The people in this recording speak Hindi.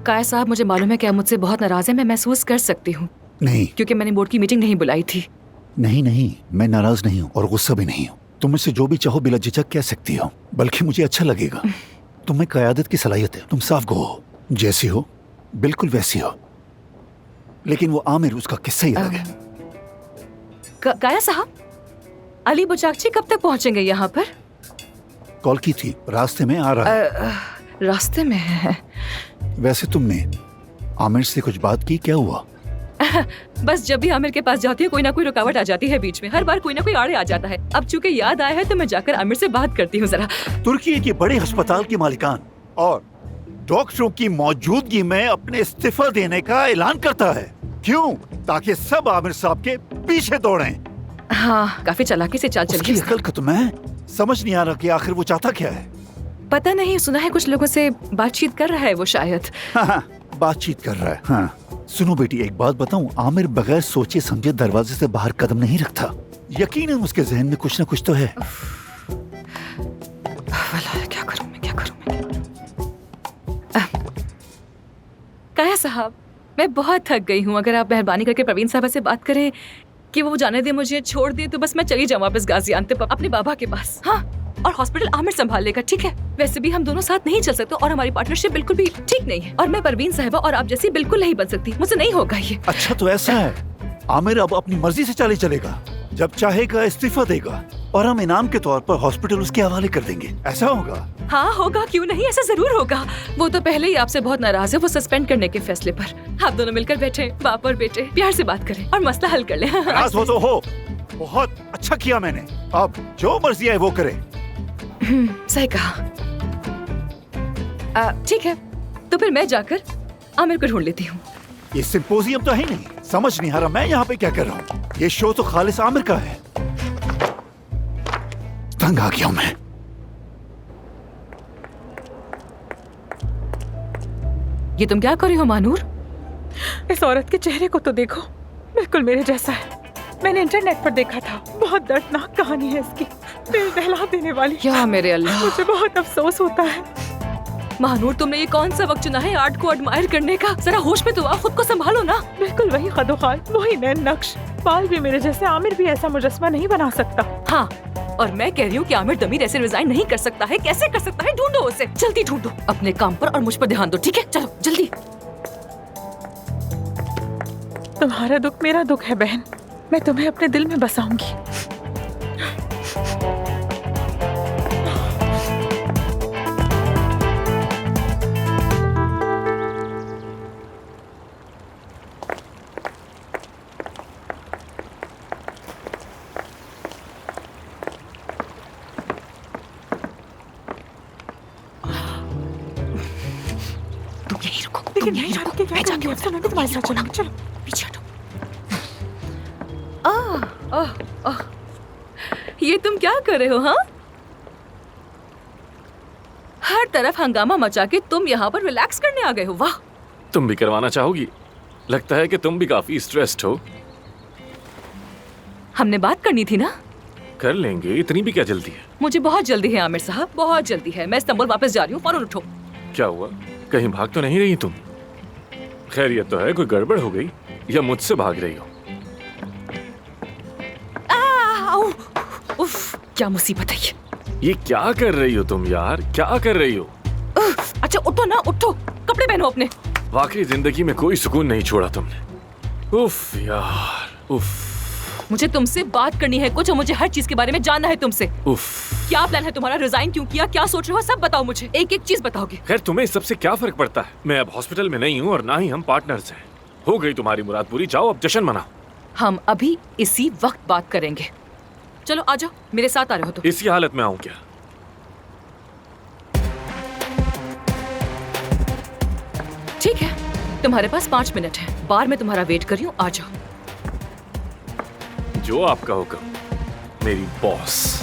काया साहब, मुझे मालूम है कि आप मुझसे बहुत नाराज हैं। मैं महसूस कर सकती हूँ। नहीं, क्योंकि मैंने बोर्ड की मीटिंग नहीं बुलाई थी। नहीं नहीं, मैं नाराज नहीं हूँ और गुस्सा भी नहीं हूँ। तुम मुझसे जो भी चाहो बिला झिझक कह सकती हो, बल्कि मुझे अच्छा लगेगा। तुम में क़यादत की सलाहियत है। तुम साफ गो हो, जैसी हो बिल्कुल वैसी हो। लेकिन वो आमिर, उसका किस्सा ही अलग है। काया साहब, अली बुचाकची कब तक पहुंचेंगे यहाँ पर? कॉल की थी, रास्ते में आ रहा है। रास्ते में है? वैसे तुमने आमिर से कुछ बात की? क्या हुआ? बस जब भी आमिर के पास जाती है कोई ना कोई रुकावट आ जाती है बीच में। हर बार कोई ना कोई आड़े आ जाता है। अब चूंकि याद आया है तो मैं जाकर आमिर से बात करती हूँ जरा। तुर्की के बड़े अस्पताल की मालिकान और डॉक्टरों की मौजूदगी में अपने इस्तीफा देने का ऐलान करता है। क्यों? ताकि सब आमिर साहब के पीछे दौड़ें। हाँ, काफी चालाकी से चाल चली उसकी है। अकल का तो मैं समझ नहीं आ रहा कि आखिर वो चाहता क्या है। पता नहीं, सुना है कुछ लोगों से बातचीत कर रहा है वो शायद। हाँ, बातचीत कर रहा है। हाँ, सुनो बेटी, एक बात बताऊं, आमिर बगैर सोचे समझे दरवाजे से बाहर कदम नहीं रखता। यकीनन उसके जहन में कुछ न कुछ तो है। क्या करूं मैं, क्या करूं मैं? काया साहब, मैं बहुत थक गई हूँ। अगर आप मेहरबानी करके प्रवीण साहब से बात करें कि वो जाने दे, मुझे छोड़ दे, तो बस मैं चली जाऊँ वापस गाजियाबाद अपने बाबा के पास। हाँ, और हॉस्पिटल आमिर संभाल लेगा, ठीक है? वैसे भी हम दोनों साथ नहीं चल सकते और हमारी पार्टनरशिप बिल्कुल भी ठीक नहीं है। और मैं परवीन साहिबा और आप जैसी बिल्कुल नहीं बन सकती। मुझसे नहीं होगा ये। अच्छा, तो ऐसा है, आमिर अब अपनी मर्जी से चलेगा। जब चाहेगा इस्तीफा देगा और हम इनाम के तौर पर हॉस्पिटल उसके हवाले कर देंगे। ऐसा होगा? हाँ होगा, क्यों नहीं, ऐसा जरूर होगा। वो तो पहले ही आपसे बहुत नाराज है वो सस्पेंड करने के फैसले पर। आप दोनों मिलकर बैठे, बाप और बेटे प्यार से बात करें और मसला हल कर लें। नाराज हो तो हो, बहुत अच्छा किया मैंने। अब जो मर्जी है वो करे। सही कहा। ठीक है, तो फिर मैं जाकर आमिर को ढूंढ लेती हूँ। ये सिंपोजियम तो है नहीं, समझ नहीं आ रहा मैं यहाँ पे क्या कर रहा हूँ। ये शो तो खालिस आमिर का है। तंग आ गया हूँ मैं। ये तुम क्या कर रही हो मानूर? इस औरत के चेहरे को तो देखो, बिल्कुल मेरे जैसा है। मैंने इंटरनेट पर देखा था, बहुत दर्दनाक कहानी है इसकी, दिल दहला देने वाली। या मेरे अल्लाह, मुझे बहुत अफसोस होता है। महानूर, तुमने ये कौन सा वक्त चुना है आर्ट को एडमायर करने का? जरा होश में तो आओ, खुद को संभालो ना। बिल्कुल वही खदोखाल, वही नैन नक्श। बाल भी मेरे जैसे, आमिर भी ऐसा मुजस्समा नहीं बना सकता। हाँ, और मैं कह रही हूँ कि आमिर दमीर ऐसे रिजाइन नहीं कर सकता है। कैसे कर सकता है? ढूंढो उसे, जल्दी ढूंढो। अपने काम पर और मुझ पर ध्यान दो, ठीक है? चलो जल्दी। तुम्हारा दुख मेरा दुख है बहन, मैं तुम्हें अपने दिल में बसाऊंगी। तुम यहीं रुको, लेकिन तुम यहीं रुको। मैं जाके तुम्हारे साथ चलूंगी। चलो पीछे हटो। ये तुम क्या कर रहे हो? हाँ, हर तरफ हंगामा मचा के तुम यहाँ पर रिलैक्स करने आ गए हो। वाह, तुम भी करवाना चाहोगी? लगता है कि तुम भी काफी स्ट्रेस्ड हो। हमने बात करनी थी ना। कर लेंगे, इतनी भी क्या जल्दी है? मुझे बहुत जल्दी है आमिर साहब, बहुत जल्दी है। मैं इस्तांबुल वापस जा रही हूँ, फौरन उठो। क्या हुआ? कहीं भाग तो नहीं रही तुम? खैरियत तो है? कोई गड़बड़ हो गई या मुझसे भाग रही हो? उफ, क्या मुसीबत है ये क्या कर रही हो तुम यार? क्या कर रही हो? अच्छा उठो ना, उठो, कपड़े पहनो अपने। वाकई जिंदगी में कोई सुकून नहीं छोड़ा तुमने। उफ यार, उफ। मुझे तुमसे बात करनी है कुछ, और मुझे हर चीज के बारे में जानना है तुमसे। उफ। क्या प्लान है तुम्हारा? रिजाइन क्यों किया? क्या सोच रहे हो? सब बताओ मुझे, एक एक चीज बताओगे। खैर, तुम्हें इस सबसे क्या फर्क पड़ता है? मैं अब हॉस्पिटल में नहीं हूँ और ना ही हम पार्टनर्स हैं। हो गई तुम्हारी मुराद पूरी, जाओ अब जश्न मनाओ। हम अभी इसी वक्त बात करेंगे। चलो आ जाओ, मेरे साथ आ रहे हो तो। इसी हालत में आऊं क्या? ठीक है, तुम्हारे पास 5 मिनट है। बार में तुम्हारा वेट कर रही हूँ, आ जाओ। जो आपका हुक्म मेरी बॉस।